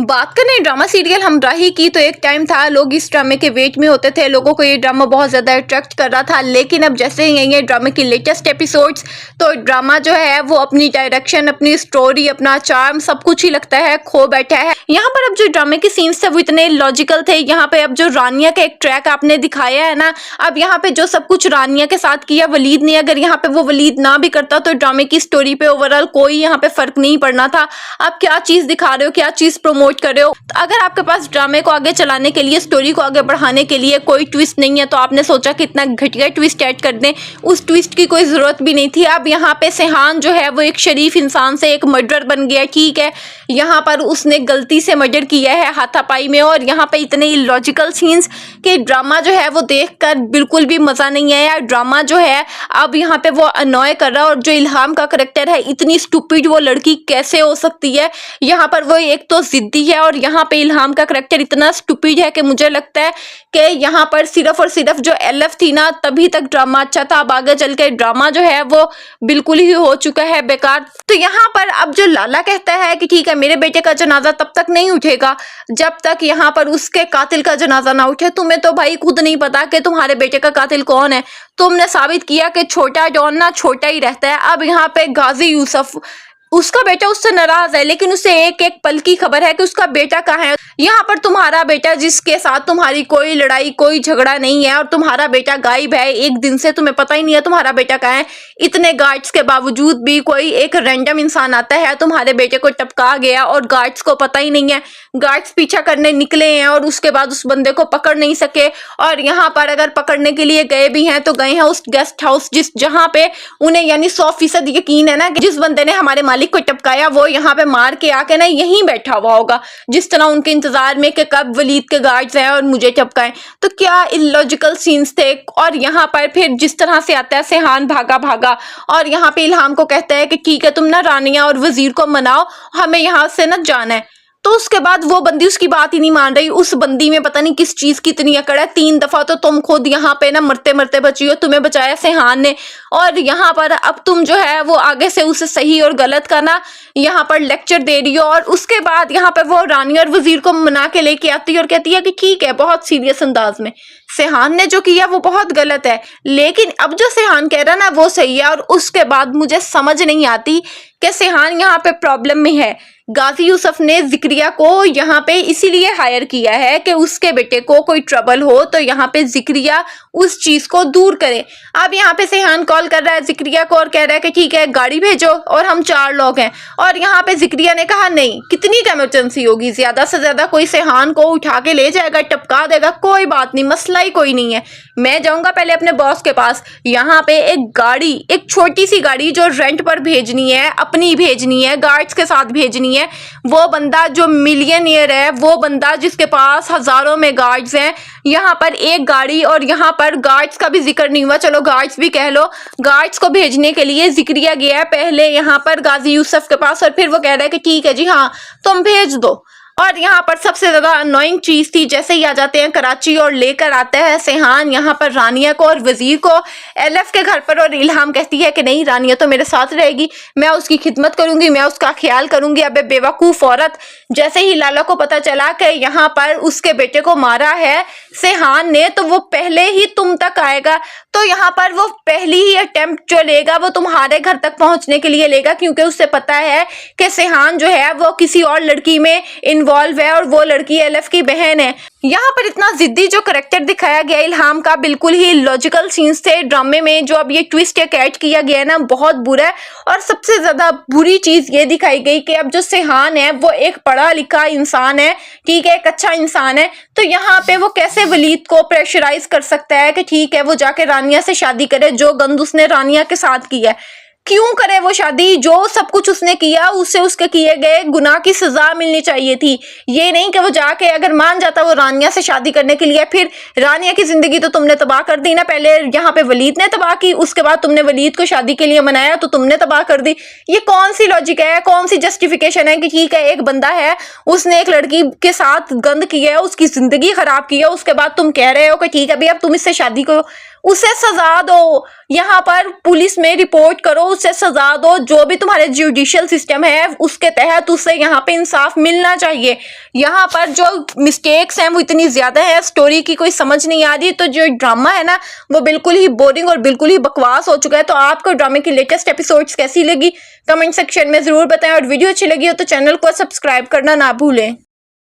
बात करें drama serial हमराही की, तो एक टाइम था लोग इस ड्रामे के वेट में होते थे, लोगों को ये ड्रामा बहुत ज़्यादा अट्रैक्ट कर रहा था। लेकिन अब जैसे ही ये ड्रामे की लेटेस्ट एपिसोड्स, तो ड्रामा जो है वो अपनी डायरेक्शन, अपनी स्टोरी, अपना चार्म सब कुछ ही लगता है खो बैठा है। यहाँ पर अब जो ड्रामे के सीन्स थे वो इतने लॉजिकल थे। यहाँ पे अब जो रानिया का एक ट्रैक आपने दिखाया है ना, अब यहाँ पे जो सब कुछ रानिया के साथ किया वलीद ने, अगर यहाँ पे वो वलीद ना भी करता तो ड्रामे की स्टोरी पे ओवरऑल कोई यहाँ पे फर्क नहीं पड़ना था। आप क्या चीज दिखा रहे हो, क्या चीज प्रमोट कर रहे हो। तो अगर आपके पास ड्रामे को आगे चलाने के लिए, स्टोरी को आगे बढ़ाने के लिए कोई ट्विस्ट नहीं है, तो आपने सोचा कि इतना घटिया ट्विस्ट ऐड कर दें। उस ट्विस्ट की कोई जरूरत भी नहीं थी। अब यहाँ पे सेहान जो है वो एक शरीफ इंसान से एक मर्डर बन गया। ठीक है, यहाँ पर उसने गलती से मर्डर किया है हाथापाई में, और यहाँ पे इतने इलॉजिकल सीन्स कि ड्रामा जो है वो देखकर बिल्कुल भी मजा नहीं आया। ड्रामा जो है अब यहाँ पे वो अनॉय कर रहा है, और जो इल्हाम का करैक्टर है, इतनी स्टूपिड वो लड़की कैसे हो सकती है। यहाँ पर वो एक तो जिद्दी है, और यहाँ पे इल्हाम का करैक्टर इतना स्टूपिड है कि मुझे लगता है कि यहाँ पर सिर्फ और सिर्फ जो एलएफ थी ना, तभी तक ड्रामा अच्छा था। अब आगे चल के ड्रामा जो है वो बिल्कुल ही हो चुका है बेकार। तो यहाँ पर अब जो लाला कहता है कि ठीक है, मेरे बेटे का जनाजा तब तक नहीं उठेगा जब तक यहाँ पर उसके कातिल का जनाजा ना उठे। तुम्हें तो भाई खुद नहीं पता कि तुम्हारे बेटे का कातिल कौन है। तुमने साबित किया कि छोटा डॉन ना छोटा ही रहता है। अब यहाँ पे गाजी यूसुफ, उसका बेटा उससे नाराज है, लेकिन उसे एक एक पल की खबर है कि उसका बेटा कहाँ है। यहाँ पर तुम्हारा बेटा, जिसके साथ तुम्हारी कोई लड़ाई कोई झगड़ा नहीं है, और तुम्हारा बेटा गायब है एक दिन से, तुम्हें पता ही नहीं है तुम्हारा बेटा कहाँ है। इतने गार्ड्स के बावजूद भी कोई एक रैंडम इंसान आता है, तुम्हारे बेटे को टपका गया, और गार्ड्स को पता ही नहीं है। गार्ड्स पीछा करने निकले हैं और उसके बाद उस बंदे को पकड़ नहीं सके। और यहाँ पर अगर पकड़ने के लिए गए भी हैं तो गए हैं उस गेस्ट हाउस जहाँ पे उन्हें यानी 100% यकीन है ना कि जिस बंदे ने हमारे मालिक को टपकाया वो यहाँ पे मार के आके ना यहीं बैठा हुआ होगा, जिस तरह उनके इंतजार में कि कब वलीद के गार्ड्स आए और मुझे टपकाएं। तो क्या इलॉजिकल सीन्स थे। और यहाँ पर फिर जिस तरह से आता है सेहान भागा भागा, और यहाँ पे इल्हाम को कहता है कि ठीक है, तुम ना रानिया और वजीर को मनाओ, हमें यहाँ से ना जाना है। तो उसके बाद वो बंदी उसकी बात ही नहीं मान रही। उस बंदी में पता नहीं किस चीज की इतनी अकड़ है। 3 दफा तो तुम खुद यहाँ पे ना मरते मरते बची हो, तुम्हें बचाया सेहान ने, और यहाँ पर अब तुम जो है वो आगे से उसे सही और गलत का ना यहाँ पर लेक्चर दे रही हो। और उसके बाद यहाँ पर वो रानी और वजीर को मना के लेके आती है और कहती है कि ठीक है, बहुत सीरियस अंदाज में सेहान ने जो किया वो बहुत गलत है, लेकिन अब जो सेहान कह रहा ना वो सही है। और उसके बाद मुझे समझ नहीं आती कि सेहान यहाँ पे प्रॉब्लम में है। गाजी यूसुफ ने जिक्रिया को यहाँ पे इसीलिए हायर किया है कि उसके बेटे को कोई ट्रबल हो तो यहाँ पे जिक्रिया उस चीज को दूर करे। अब यहाँ पे सेहान कॉल कर रहा है जिक्रिया को और कह रहा है कि ठीक है, गाड़ी भेजो, और हम 4 लोग हैं। और यहाँ पे जिक्रिया ने कहा नहीं, कितनी इमरजेंसी होगी, ज्यादा से ज्यादा कोई सेहान को उठा के ले जाएगा, टपका देगा, कोई बात नहीं, मसला ही कोई नहीं है। मैं जाऊंगा पहले अपने बॉस के पास। यहाँ पे एक गाड़ी, एक छोटी सी गाड़ी जो रेंट पर भेजनी है, अपनी भेजनी है, गार्ड्स के साथ भेजनी है। वो बंदा जो मिलियनियर है, वो बंदा जिसके पास हजारों में गार्ड्स हैं, यहाँ पर एक गाड़ी, और यहाँ पर गार्ड्स का भी जिक्र नहीं हुआ, चलो गार्ड्स भी कह लो। गार्ड्स को भेजने के लिए जिक्रिया गया है पहले यहाँ पर गाजी यूसुफ के पास, और फिर वो कह रहा है कि ठीक है जी हाँ, तुम भेज दो। और यहाँ पर सबसे ज्यादा अनोइंग चीज थी, जैसे ही आ जाते हैं कराची और लेकर आता है सेहान यहाँ पर रानिया को और वजीर को एलएफ के घर पर, और इल्हाम कहती है कि नहीं, रानिया तो मेरे साथ रहेगी, मैं उसकी खिदमत करूंगी, मैं उसका ख्याल करूंगी। अबे बेवकूफ औरत, जैसे ही लाला को पता चला कि यहाँ पर उसके बेटे को मारा है सेहान ने, तो वो पहले ही तुम तक आएगा। तो यहाँ पर वो पहली ही अटेम्प्ट जो लेगा वो तुम्हारे घर तक पहुंचने के लिए लेगा, क्योंकि उससे पता है कि सेहान जो है वो किसी और लड़की में इन्वॉल्व है, और वो लड़की एलएफ की बहन है। यहाँ पर इतना जिद्दी जो करेक्टर दिखाया गया इल्हाम का, बिल्कुल ही लॉजिकल सीन्स थे ड्रामे में। जो अब ये ट्विस्ट या कैट किया गया है ना, बहुत बुरा है। और सबसे ज्यादा बुरी चीज ये दिखाई गई कि अब जो सेहान है वो एक पढ़ा लिखा इंसान है, ठीक है, एक अच्छा इंसान है, तो यहाँ पे वो कैसे वलीद को प्रेशराइज कर सकता है कि ठीक है वो जाके रानिया से शादी करे, जो गंद उसने रानिया के साथ किया है। क्यों करे वो शादी? जो सब कुछ उसने किया उससे उसके किए गए गुनाह की सजा मिलनी चाहिए थी। ये नहीं कि वो जाके अगर मान जाता वो रानिया से शादी करने के लिए, फिर रानिया की जिंदगी तो तुमने तबाह कर दी ना। पहले यहाँ पे वलीद ने तबाह की, उसके बाद तुमने वलीद को शादी के लिए मनाया तो तुमने तबाह कर दी। ये कौन सी लॉजिक है, कौन सी जस्टिफिकेशन है कि ठीक है एक बंदा है, उसने एक लड़की के साथ गंद किया है, उसकी जिंदगी खराब की है, उसके बाद तुम कह रहे हो कि ठीक है भाई अब तुम इससे शादी को उसे सजा दो, यहाँ पर पुलिस में रिपोर्ट करो, उसे सजा दो, जो भी तुम्हारे जुडिशियल सिस्टम है उसके तहत उसे यहाँ पे इंसाफ मिलना चाहिए। यहाँ पर जो मिस्टेक्स हैं वो इतनी ज़्यादा है, स्टोरी की कोई समझ नहीं आ रही, तो जो ड्रामा है ना वो बिल्कुल ही बोरिंग और बिल्कुल ही बकवास हो चुका है। तो आपको ड्रामे की लेटेस्ट एपिसोड्स कैसी लगी कमेंट सेक्शन में ज़रूर बताएं, और वीडियो अच्छी लगी हो तो चैनल को सब्सक्राइब करना ना भूलें।